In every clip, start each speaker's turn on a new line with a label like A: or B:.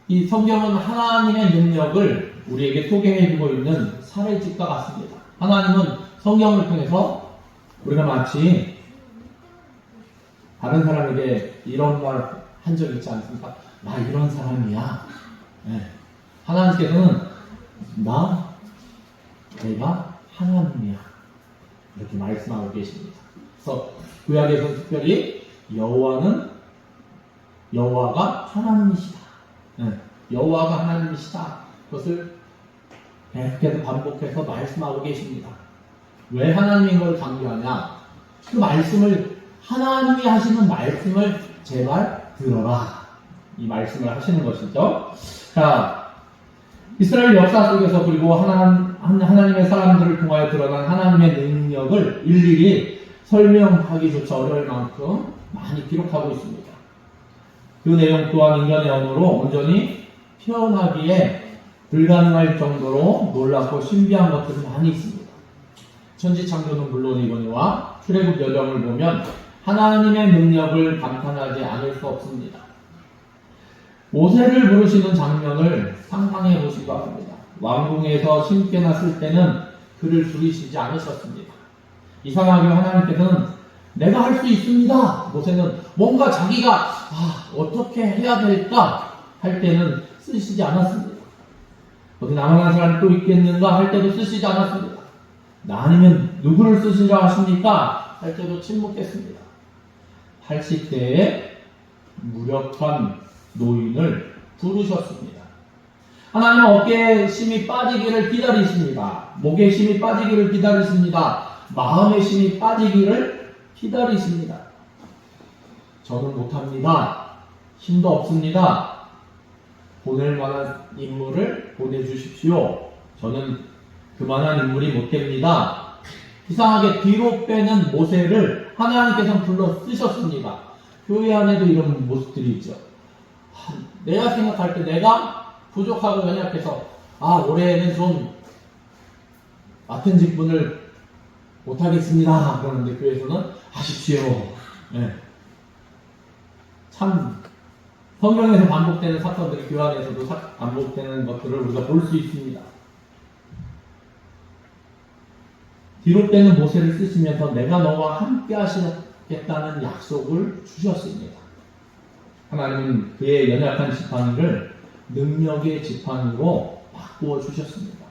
A: 이 성경은 하나님의 능력을 우리에게 소개해주고 있는 사례집과 같습니다. 하나님은 성경을 통해서 우리가 마치 다른 사람에게 이런 말 한 적 있지 않습니까? 나 이런 사람이야. 네. 하나님께서는 내가 하나님이야. 이렇게 말씀하고 계십니다. 그래서 구약에서 특별히 여호와가 하나님이시다. 네. 여호와가 하나님이시다. 그것을 계속해서 반복해서 말씀하고 계십니다. 왜 하나님인 걸 강조하냐? 그 말씀을 하나님이 하시는 말씀을 제발 들어라. 이 말씀을 하시는 것이죠. 자, 이스라엘 역사 속에서 그리고 하나님의 사람들을 통하여 드러난 하나님의 능력을 일일이 설명하기조차 어려울 만큼 많이 기록하고 있습니다. 그 내용 또한 인간의 언어로 온전히 표현하기에 불가능할 정도로 놀랍고 신비한 것들이 많이 있습니다. 천지창조는 물론이거니와 출애굽 여정을 보면 하나님의 능력을 감탄하지 않을 수 없습니다. 모세를 부르시는 장면을 상상해 보시기 바랍니다. 왕궁에서 신께 났을 때는 그를 부리시지 않으셨습니다. 이상하게 하나님께서는 내가 할 수 있습니다. 모세는 뭔가 자기가 어떻게 해야 될까 할 때는 쓰시지 않았습니다. 어디 나만한 사람이 또 있겠는가 할 때도 쓰시지 않았습니다. 나 아니면 누구를 쓰시려 하십니까? 할 때도 침묵했습니다. 80대의 무력한 노인을 부르셨습니다. 하나님은 어깨에 힘이 빠지기를 기다리십니다. 목에 힘이 빠지기를 기다리십니다. 마음의 힘이 빠지기를 기다리십니다. 저는 못합니다. 힘도 없습니다. 보낼 만한 인물을 보내주십시오. 저는 그만한 인물이 못 됩니다. 이상하게 뒤로 빼는 모세를 하나님께서 불러 쓰셨습니다. 교회 안에도 이런 모습들이 있죠. 내가 생각할 때 내가 부족하고 연약해서 올해는 좀 맡은 직분을 못하겠습니다. 그러는데 교회에서는 하십시오. 네. 참 성경에서 반복되는 사건들이 교회 안에서도 반복되는 것들을 우리가 볼 수 있습니다. 뒤로 빼는 모세를 쓰시면서 내가 너와 함께 하시겠다는 약속을 주셨습니다. 하나님은 그의 연약한 지팡이를 능력의 지팡이로 바꾸어 주셨습니다.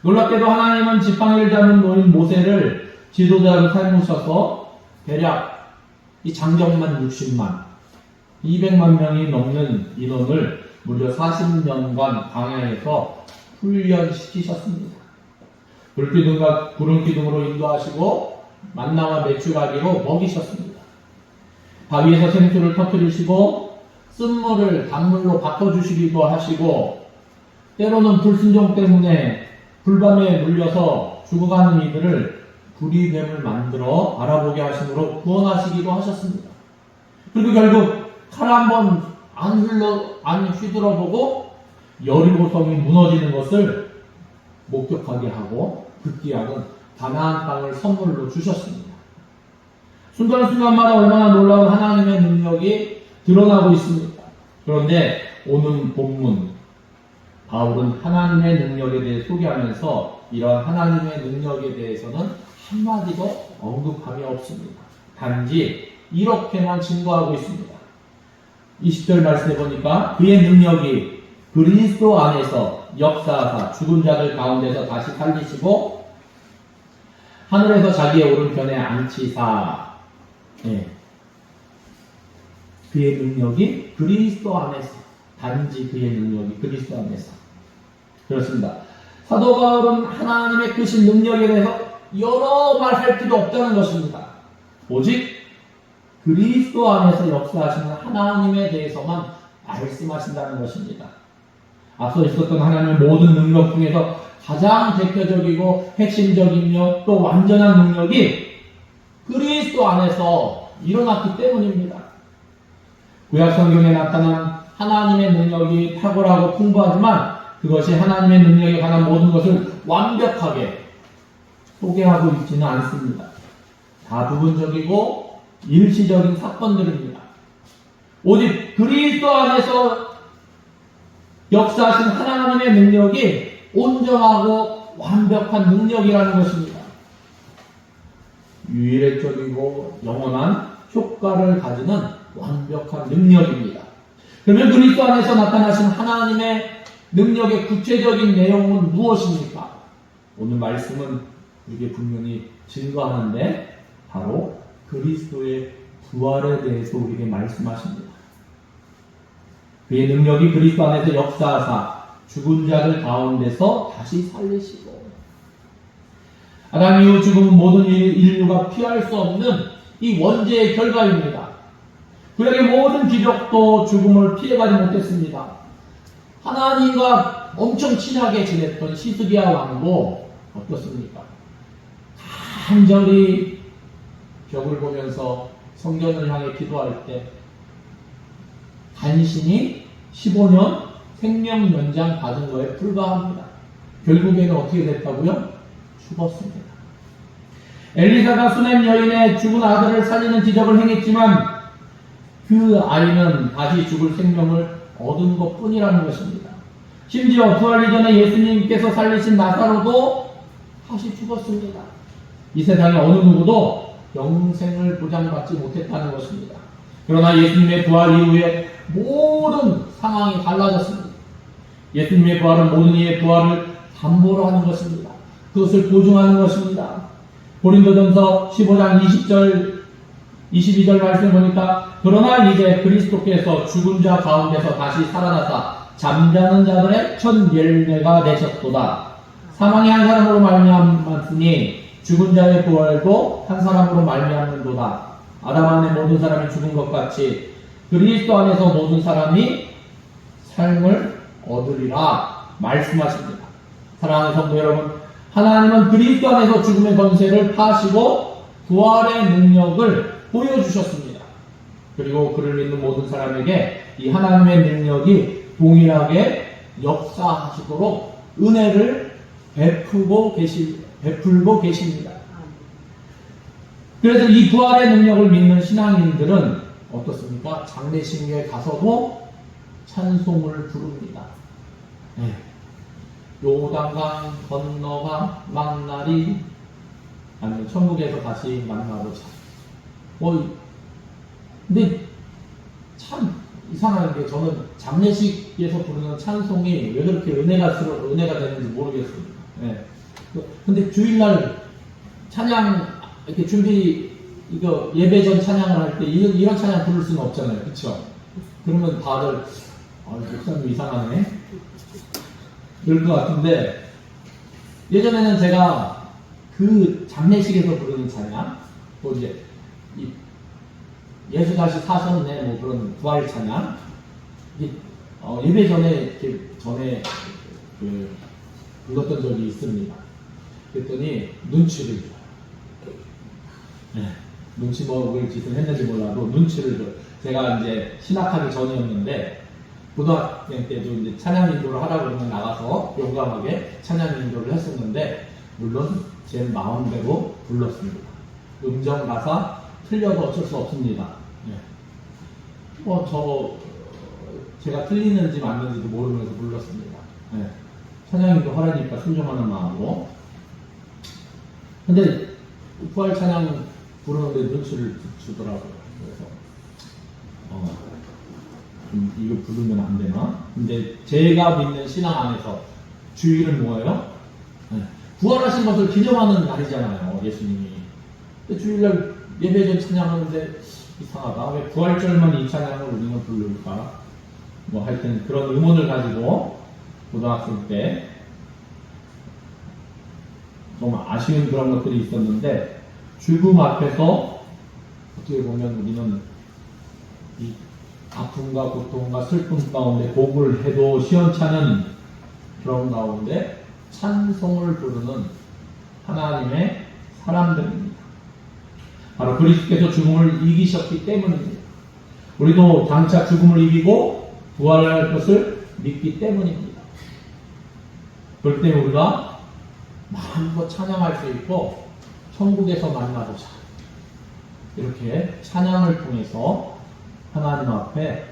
A: 놀랍게도 하나님은 지팡이를 잡은 노인 모세를 지도자로 삼으셔서 대략 이 장정만 60만, 200만 명이 넘는 인원을 무려 40년간 광야에서 훈련시키셨습니다. 불기둥과 구름기둥으로 인도하시고 만나와 메추라기로 먹이셨습니다. 바위에서 생수를 터뜨리시고 쓴물을 강물로 바꿔주시기도 하시고 때로는 불순종 때문에 불밤에 물려서 죽어가는 이들을 구리뱀을 만들어 알아보게 하심으로 구원하시기도 하셨습니다. 그리고 결국 칼 한 번 안 휘둘러보고 여리고성이 무너지는 것을 목격하게 하고 급기야는 가나안 땅을 선물로 주셨습니다. 순간순간마다 얼마나 놀라운 하나님의 능력이 드러나고 있습니다. 그런데 오늘 본문 바울은 하나님의 능력에 대해 소개하면서 이러한 하나님의 능력에 대해서는 한마디도 언급함이 없습니다. 단지 이렇게만 증거하고 있습니다. 20절 말씀해 보니까 그의 능력이 그리스도 안에서 역사하사 죽은 자들 가운데서 다시 살리시고 하늘에서 자기의 오른편에 앉히사. 그의 능력이 그리스도 안에서, 단지 그의 능력이 그리스도 안에서. 그렇습니다. 사도 바울은 하나님의 크신 능력에 대해서 여러 말 할 필요 없다는 것입니다. 오직 그리스도 안에서 역사하시는 하나님에 대해서만 말씀하신다는 것입니다. 앞서 있었던 하나님의 모든 능력 중에서 가장 대표적이고 핵심적이며 또 완전한 능력이 그리스도 안에서 일어났기 때문입니다. 구약 성경에 나타난 하나님의 능력이 탁월하고 풍부하지만 그것이 하나님의 능력에 관한 모든 것을 완벽하게 소개하고 있지는 않습니다. 다 부분적이고 일시적인 사건들입니다. 오직 그리스도 안에서 역사하신 하나님의 능력이 온전하고 완벽한 능력이라는 것입니다. 유일적이고 영원한 효과를 가지는 완벽한 능력입니다. 그러면 그리스도 안에서 나타나신 하나님의 능력의 구체적인 내용은 무엇입니까? 오늘 말씀은 우리에게 분명히 증거하는데 바로 그리스도의 부활에 대해서 우리에게 말씀하십니다. 그의 능력이 그리스도 안에서 역사하사 죽은 자들 가운데서 다시 살리시고, 아담 이후 죽음은 모든 인류가 피할 수 없는 이 원죄의 결과입니다. 그에게 모든 기적도 죽음을 피해가지 못했습니다. 하나님과 엄청 친하게 지냈던 시스기야 왕도 어떻습니까? 간절히 벽을 보면서 성전을 향해 기도할 때 간신히 15년 생명 연장 받은 거에 불과합니다. 결국에는 어떻게 됐다고요? 죽었습니다. 엘리사가 수넴 여인의 죽은 아들을 살리는 기적을 행했지만 그 아이는 다시 죽을 생명을 얻은 것 뿐이라는 것입니다. 심지어 부활 이전에 예수님께서 살리신 나사로도 다시 죽었습니다. 이 세상에 어느 누구도 영생을 보장받지 못했다는 것입니다. 그러나 예수님의 부활 이후에 모든 상황이 달라졌습니다. 예수님의 부활은 모든 이의 부활을 담보로 하는 것입니다. 그것을 보증하는 것입니다. 고린도전서 15장 20절 22절 말씀 보니까 그러나 이제 그리스도께서 죽은 자 가운데서 다시 살아나사 잠자는 자들의 첫 열매가 되셨도다. 사망이 한 사람으로 말미암았으니 죽은 자의 부활도 한 사람으로 말미암는도다. 아담 안에 모든 사람이 죽은 것 같이 그리스도 안에서 모든 사람이 삶을 얻으리라 말씀하십니다. 사랑하는 성도 여러분, 하나님은 그리스도 안에서 죽음의 권세를 파시고 부활의 능력을 보여주셨습니다. 그리고 그를 믿는 모든 사람에게 이 하나님의 능력이 동일하게 역사하시도록 은혜를 베풀고 계십니다. 그래서 이 부활의 능력을 믿는 신앙인들은 어떻습니까? 장례식에 가서도 찬송을 부릅니다. 네. 요단강 건너가 만날이 아니면 천국에서 다시 만나보자. 근데 참 이상한 게 저는 장례식에서 부르는 찬송이 왜 그렇게 은혜가 되는지 모르겠습니다. 네. 근데 주일날 찬양 이렇게 이거 예배 전 찬양을 할 때 이런 찬양 부를 수는 없잖아요. 그쵸? 그러면 다들 목사님 이상하네. 그럴 것 같은데 예전에는 제가 그 장례식에서 부르는 찬양 또 이제 예수 다시 사셨네 뭐 그런 부활 찬양 예배 전에 불렀던 적이 있습니다. 그랬더니 눈치를 줘요. 네. 눈치 먹을 짓을 했는지 몰라도 눈치를 줘요. 제가 이제 신학하기 전이었는데 고등학생 때도 이제 찬양 인도를 하라고 그러면 나가서 용감하게 찬양 인도를 했었는데 물론 제 마음대로 불렀습니다. 음정 가사 틀려도 어쩔 수 없습니다. 네. 제가 틀리는지 맞는지도 모르면서 불렀습니다. 네. 찬양 인도 하라니까 순종하는 마음으로. 근데 부활 찬양 부르는데 눈치를 주더라고요. 그래서 이거 부르면 안 되나? 근데 제가 믿는 신앙 안에서 주일은 뭐예요? 네. 부활하신 것을 기념하는 날이잖아요, 예수님이. 근데 주일날 예배전 찬양하는데 이상하다. 왜 부활절만 이 찬양을 우리는 부를까? 뭐 하여튼 그런 의문을 가지고 고등학생 때 좀 아쉬운 그런 것들이 있었는데 죽음 앞에서 어떻게 보면 우리는 이 아픔과 고통과 슬픔 가운데 곡을 해도 시원찮은 그런 가운데 찬송을 부르는 하나님의 사람들입니다. 바로 그리스도께서 죽음을 이기셨기 때문입니다. 우리도 장차 죽음을 이기고 부활할 것을 믿기 때문입니다. 그럴 때 우리가 마음껏 찬양할 수 있고 천국에서 만나보자. 이렇게 찬양을 통해서 하나님 앞에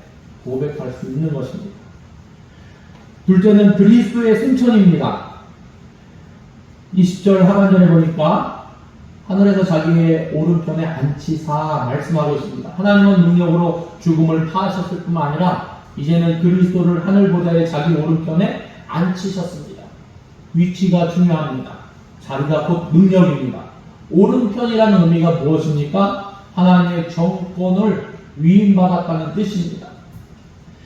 A: 고백할 수 있는 것입니다. 둘째는 그리스도의 승천입니다. 20절 하반절에 보니까 하늘에서 자기의 오른편에 앉히사 말씀하고 있습니다. 하나님은 능력으로 죽음을 파하셨을 뿐만 아니라 이제는 그리스도를 하늘보좌의 자기 오른편에 앉히셨습니다. 위치가 중요합니다. 자리가 곧 능력입니다. 오른편이라는 의미가 무엇입니까? 하나님의 정권을 위임받았다는 뜻입니다.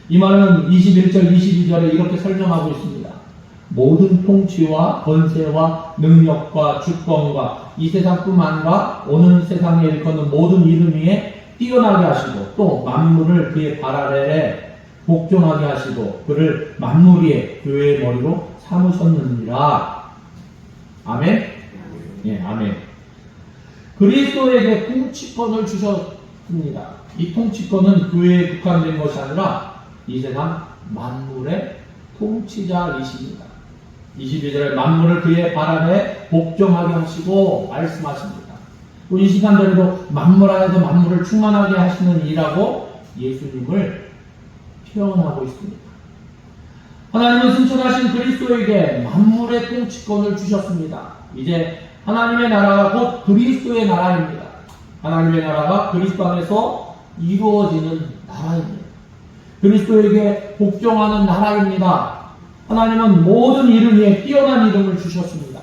A: 이 말은 21절, 22절에 이렇게 설명하고 있습니다. 모든 통치와 권세와 능력과 주권과 이 세상뿐만 아니라 오는 세상에 일컫는 모든 이름 위에 뛰어나게 하시고 또 만물을 그의 발 아래에 복종하게 하시고 그를 만물 위에 교회의 머리로 삼으셨느니라. 아멘? 예, 아멘. 그리스도에게 통치권을 주셨습니다. 이 통치권은 교회에 국한된 것이 아니라 이 세상 만물의 통치자이십니다. 22절에 만물을 그의 발 아래 복종하게 하시고 말씀하십니다. 또 이 시간대에도 만물 안에서 만물을 충만하게 하시는 이라고 예수님을 표현하고 있습니다. 하나님은 승천하신 그리스도에게 만물의 통치권을 주셨습니다. 이제 하나님의 나라가 곧 그리스도의 나라입니다. 하나님의 나라가 그리스도 안에서 이루어지는 나라입니다. 그리스도에게 복종하는 나라입니다. 하나님은 모든 이름 위에 뛰어난 이름을 주셨습니다.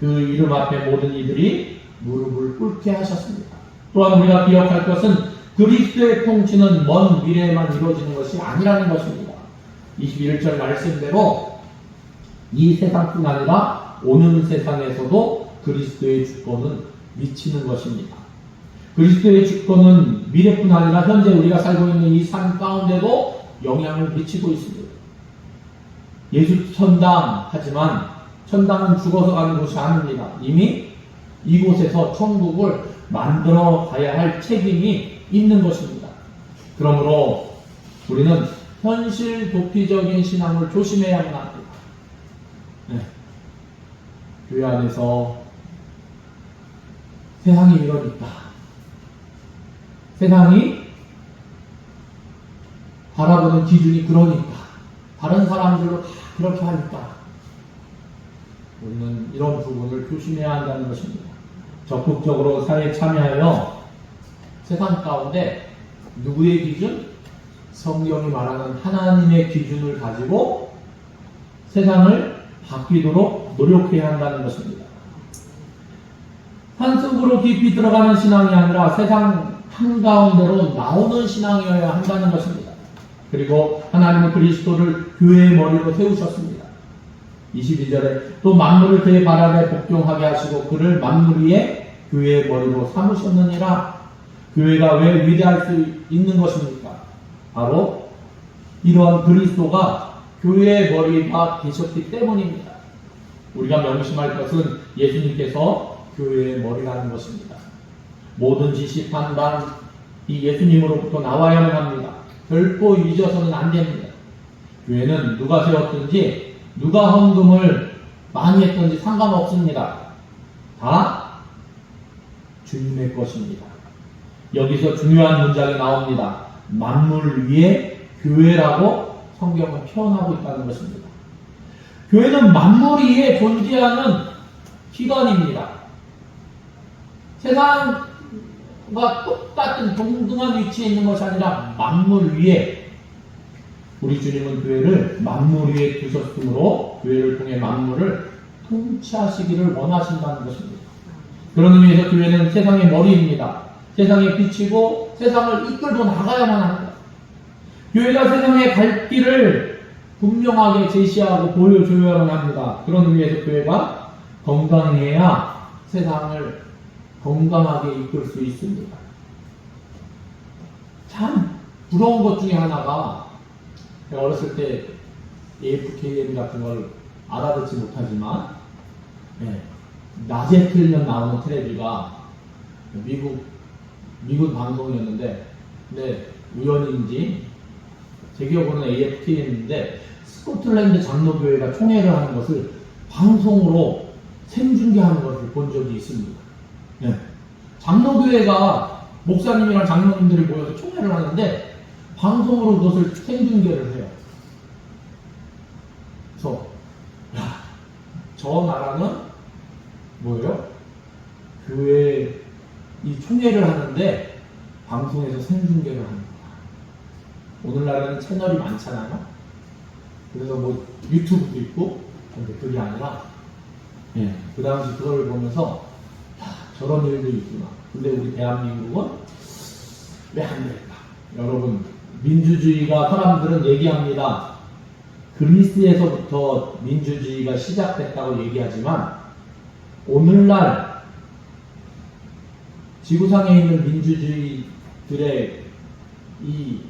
A: 그 이름 앞에 모든 이들이 무릎을 꿇게 하셨습니다. 또한 우리가 기억할 것은 그리스도의 통치는 먼 미래에만 이루어지는 것이 아니라는 것입니다. 21절 말씀대로 이 세상뿐 아니라 오는 세상에서도 그리스도의 주권은 미치는 것입니다. 그리스도의 주권은 미래뿐 아니라 현재 우리가 살고 있는 이 삶 가운데도 영향을 미치고 있습니다. 예수 천당 하지만 천당은 죽어서 가는 곳이 아닙니다. 이미 이곳에서 천국을 만들어 가야 할 책임이 있는 것입니다. 그러므로 우리는 현실 도피적인 신앙을 조심해야만 합니다. 네. 교회 안에서 세상이 이러니까, 세상이 바라보는 기준이 그러니까, 다른 사람들로 다 그렇게 하니까 우리는 이런 부분을 조심해야 한다는 것입니다. 적극적으로 사회에 참여하여 세상 가운데 누구의 기준? 성경이 말하는 하나님의 기준을 가지고 세상을 바뀌도록 노력해야 한다는 것입니다. 산속으로 깊이 들어가는 신앙이 아니라 세상 한가운데로 나오는 신앙이어야 한다는 것입니다. 그리고 하나님은 그리스도를 교회의 머리로 세우셨습니다. 22절에 또 만물을 그의 발 아래 복종하게 하시고 그를 만물 위에 교회의 머리로 삼으셨느니라. 교회가 왜 위대할 수 있는 것입니까? 바로 이러한 그리스도가 교회의 머리가 되셨기 때문입니다. 우리가 명심할 것은 예수님께서 교회의 머리라는 것입니다. 모든 지식, 판단, 이 예수님으로부터 나와야만 합니다. 결코 잊어서는 안 됩니다. 교회는 누가 세웠든지 누가 헌금을 많이 했든지 상관없습니다. 다 주님의 것입니다. 여기서 중요한 문장이 나옵니다. 만물 위에 교회라고 성경은 표현하고 있다는 것입니다. 교회는 만물 위에 존재하는 기관입니다. 세상과 똑같은 동등한 위치에 있는 것이 아니라 만물 위에, 우리 주님은 교회를 만물 위에 두셨으므로 교회를 통해 만물을 통치하시기를 원하신다는 것입니다. 그런 의미에서 교회는 세상의 머리입니다. 세상의 빛이고 세상을 이끌고 나가야만 합니다. 교회가 세상의 갈 길을 분명하게 제시하고 보여줘야만 합니다. 그런 의미에서 교회가 건강해야 세상을 건강하게 이끌 수 있습니다. 참 부러운 것 중에 하나가, 제가 어렸을 때 AFKM 같은 걸 알아듣지 못하지만 낮에 틀면 나오는 텔레비가 미국 방송이었는데, 근데 우연인지 제 기억으로는 AFKM인데 스코틀랜드 장로교회가 총회를 하는 것을 방송으로 생중계하는 것을 본 적이 있습니다. 장로교회가 목사님이랑 장로님들이 모여서 총회를 하는데 방송으로 그것을 생중계를 해요. 저 나라는 뭐예요? 교회 이 총회를 하는데 방송에서 생중계를 합니다. 오늘날에는 채널이 많잖아요. 그래서 뭐 유튜브도 있고, 근데 그게 아니라 그 당시 그걸 보면서 저런 일도 있구나. 근데 우리 대한민국은 왜 안 될까? 여러분, 민주주의가 사람들은 얘기합니다. 그리스에서부터 민주주의가 시작됐다고 얘기하지만 오늘날 지구상에 있는 민주주의들의 이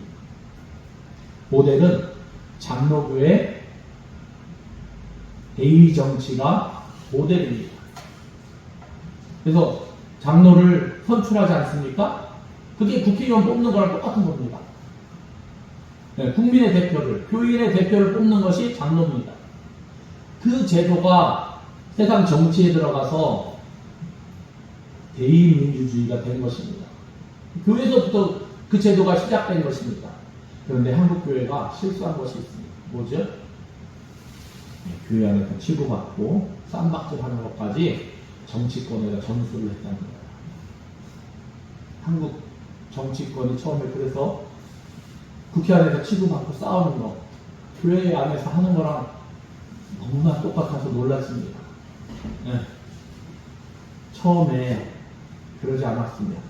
A: 모델은 장로교의 대의 정치가 모델입니다. 그래서 장로를 선출하지 않습니까? 그게 국회의원 뽑는 거랑 똑같은 겁니다. 국민의 대표를, 교인의 대표를 뽑는 것이 장로입니다. 그 제도가 세상 정치에 들어가서 대의민주주의가 된 것입니다. 교회에서부터 그 제도가 시작된 것입니다. 그런데 한국교회가 실수한 것이 있습니다. 뭐죠? 교회 안에서 치고받고 쌈박질하는 것까지 정치권에다 전수를 했다는 거예요. 한국 정치권이 처음에 그래서 국회 안에서 치고받고 싸우는 거, 교회 안에서 하는 거랑 너무나 똑같아서 놀랐습니다. 처음에 그러지 않았습니다.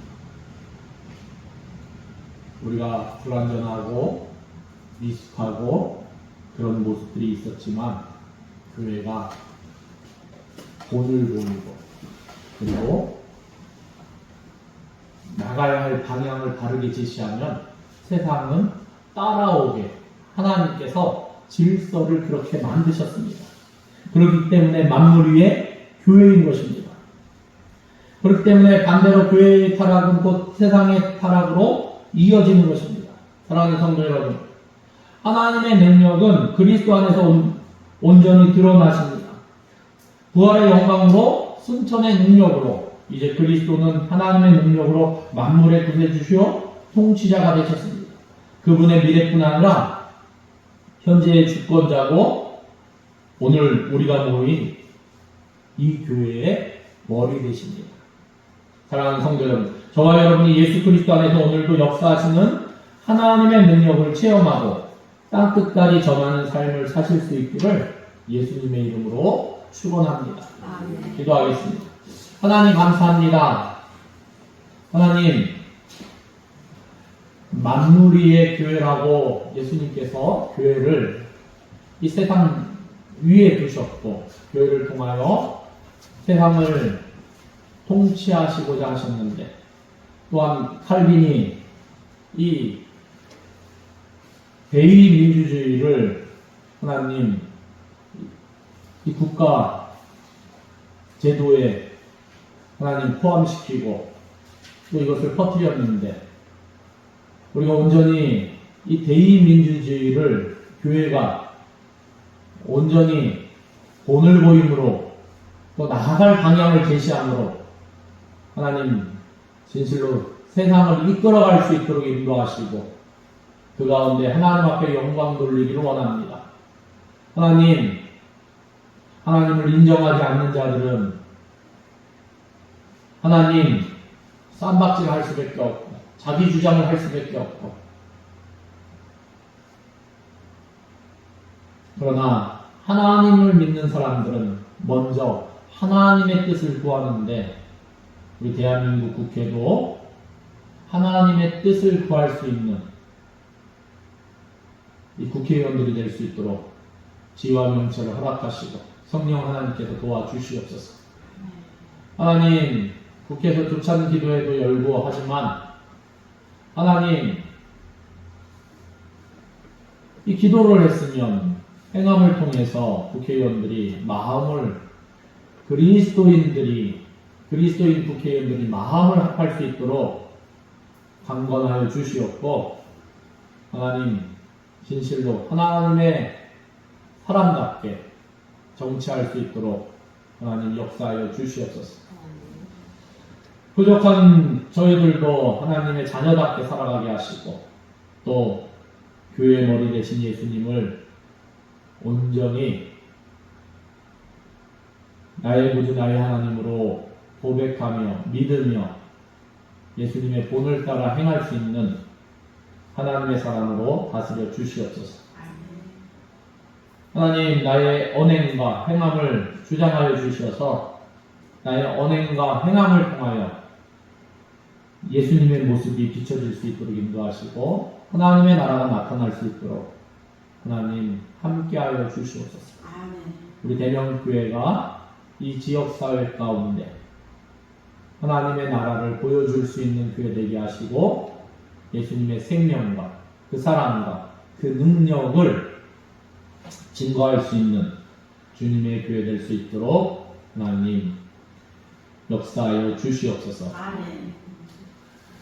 A: 우리가 불완전하고 미숙하고 그런 모습들이 있었지만 교회가 본을 보이고 그리고 나가야 할 방향을 바르게 제시하면 세상은 따라오게 하나님께서 질서를 그렇게 만드셨습니다. 그렇기 때문에 만물 위에 교회인 것입니다. 그렇기 때문에 반대로 교회의 타락은 곧 세상의 타락으로 이어지는 것입니다. 사랑하는 성도 여러분, 하나님의 능력은 그리스도 안에서 온전히 드러나십니다. 부활의 영광으로 승천의 능력으로 이제 그리스도는 하나님의 능력으로 만물의 구세주시오 통치자가 되셨습니다. 그분의 미래뿐 아니라 현재의 주권자고 오늘 우리가 모인 이 교회의 머리 되십니다. 사랑하는 성도 여러분, 저와 여러분이 예수 그리스도 안에서 오늘도 역사하시는 하나님의 능력을 체험하고 땅끝까지 전하는 삶을 사실 수 있기를 예수님의 이름으로 축원합니다. 기도하겠습니다. 하나님 감사합니다. 하나님, 만물 위의 교회라고 예수님께서 교회를 이 세상 위에 두셨고 교회를 통하여 세상을 통치하시고자 하셨는데 또한 칼빈이 이 대의민주주의를 하나님 이 국가 제도에 하나님 포함시키고 또 이것을 퍼뜨렸는데 우리가 온전히 이 대의민주주의를 교회가 온전히 본을 보임으로 또 나아갈 방향을 제시함으로 하나님 진실로 세상을 이끌어갈 수 있도록 인도하시고 그 가운데 하나님 앞에 영광 돌리기를 원합니다. 하나님을 인정하지 않는 자들은 하나님 쌈박질 할 수밖에 없고 자기 주장을 할 수밖에 없고 그러나 하나님을 믿는 사람들은 먼저 하나님의 뜻을 구하는데 우리 대한민국 국회도 하나님의 뜻을 구할 수 있는 이 국회의원들이 될 수 있도록 지혜와 명철을 허락하시고 성령 하나님께서 도와주시옵소서. 하나님, 국회에서 조찬 기도회도 열고 하지만 하나님, 이 기도를 했으면 행함을 통해서 국회의원들이 마음을 그리스도인 국회의원들이 마음을 합할 수 있도록 강건하여 주시옵고 하나님 진실로 하나님의 사람답게 정치할 수 있도록 하나님 역사하여 주시옵소서. 부족한 저희들도 하나님의 자녀답게 살아가게 하시고 또 교회의 머리 되신 예수님을 온전히 나의 구주 나의 하나님으로 고백하며 믿으며 예수님의 본을 따라 행할 수 있는 하나님의 사람으로 다스려 주시옵소서. 하나님, 나의 언행과 행함을 주장하여 주셔서 나의 언행과 행함을 통하여 예수님의 모습이 비춰질 수 있도록 인도하시고 하나님의 나라가 나타날 수 있도록 하나님 함께하여 주시옵소서. 우리 대명교회가 이 지역사회 가운데 하나님의 나라를 보여줄 수 있는 교회 되게 하시고 예수님의 생명과 그 사랑과 그 능력을 증거할 수 있는 주님의 교회 될 수 있도록 하나님 역사하여 주시옵소서.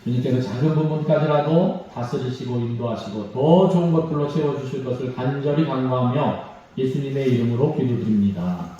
A: 주님께서 작은 부분까지라도 다스리시고 인도하시고 더 좋은 것들로 채워주실 것을 간절히 간구하며 예수님의 이름으로 기도드립니다.